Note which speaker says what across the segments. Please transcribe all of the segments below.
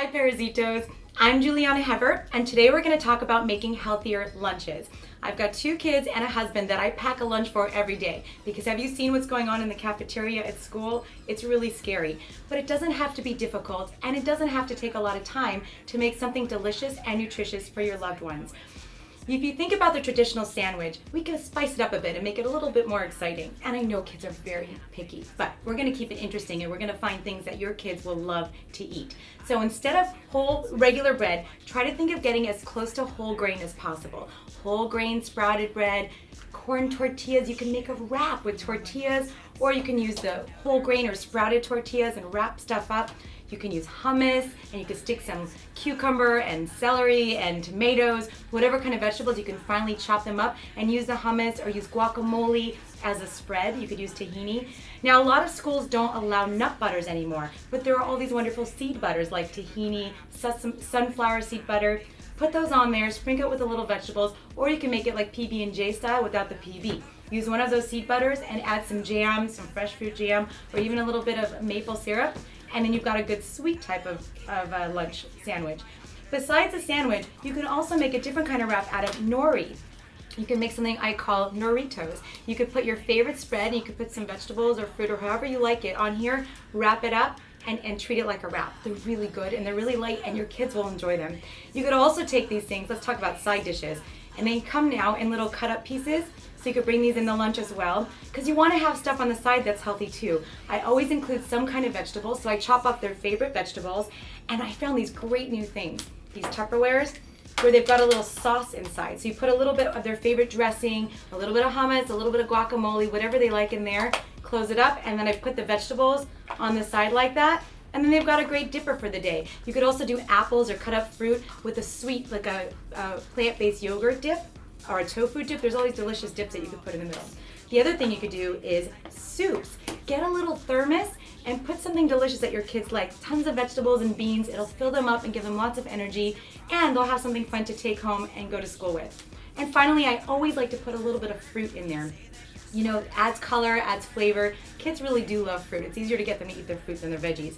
Speaker 1: Hi Perezitos, I'm Julieanna Hever, and today we're going to talk about making healthier lunches. I've got 2 kids and a husband that I pack a lunch for every day because have you seen what's going on in the cafeteria at school? It's really scary, but it doesn't have to be difficult and it doesn't have to take a lot of time to make something delicious and nutritious for your loved ones. If you think about the traditional sandwich, we can spice it up a bit and make it a little bit more exciting. And I know kids are very picky, but we're gonna keep it interesting and we're gonna find things that your kids will love to eat. So instead of whole regular bread, try to think of getting as close to whole grain as possible. Whole grain sprouted bread, corn tortillas, you can make a wrap with tortillas, or you can use the whole grain or sprouted tortillas and wrap stuff up. You can use hummus, and you can stick some cucumber and celery and tomatoes, whatever kind of vegetables, you can finally chop them up and use the hummus or use guacamole as a spread. You could use tahini. Now, a lot of schools don't allow nut butters anymore, but there are all these wonderful seed butters like tahini, sunflower seed butter. Put those on there, sprinkle it with the little vegetables, or you can make it like PB&J style without the PB. Use one of those seed butters and add some jam, some fresh fruit jam, or even a little bit of maple syrup, and then you've got a good sweet type of lunch sandwich. Besides the sandwich, you can also make a different kind of wrap out of nori. You can make something I call noritos. You could put your favorite spread, and you could put some vegetables or fruit or however you like it on here, wrap it up, and treat it like a wrap. They're really good and they're really light and your kids will enjoy them. You could also take these things, let's talk about side dishes, and they come now in little cut up pieces. So you could bring these in the lunch as well, because you want to have stuff on the side that's healthy too. I always include some kind of vegetables, so I chop up their favorite vegetables, and I found these great new things, these Tupperwares, where they've got a little sauce inside. So you put a little bit of their favorite dressing, a little bit of hummus, a little bit of guacamole, whatever they like in there, close it up, and then I put the vegetables on the side like that, and then they've got a great dipper for the day. You could also do apples or cut up fruit with a sweet, like a plant-based yogurt dip, or a tofu dip. There's all these delicious dips that you could put in the middle. The other thing you could do is soups. Get a little thermos and put something delicious that your kids like. Tons of vegetables and beans. It'll fill them up and give them lots of energy, and they'll have something fun to take home and go to school with. And finally, I always like to put a little bit of fruit in there. You know, it adds color, adds flavor. Kids really do love fruit. It's easier to get them to eat their fruit than their veggies.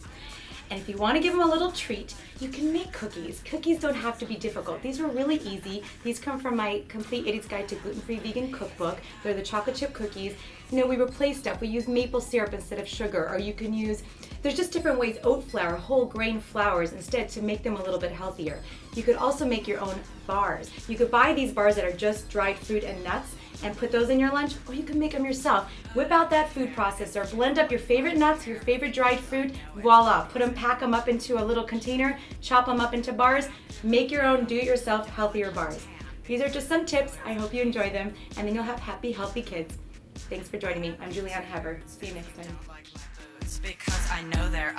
Speaker 1: And if you want to give them a little treat, you can make cookies. Cookies don't have to be difficult. These are really easy. These come from my Complete Idiot's Guide to Gluten-Free Vegan Cookbook. They're the chocolate chip cookies. You know, we replace stuff. We use maple syrup instead of sugar, or you can use, there's just different ways, oat flour, whole grain flours instead, to make them a little bit healthier. You could also make your own bars. You could buy these bars that are just dried fruit and nuts and put those in your lunch, or you can make them yourself. Whip out that food processor, blend up your favorite nuts, your favorite dried fruit, voila. Pack them up into a little container, chop them up into bars, make your own do-it-yourself healthier bars. These are just some tips. I hope you enjoy them, and then you'll have happy, healthy kids. Thanks for joining me. I'm Julieanna Hever. See you next time.
Speaker 2: Because I know they're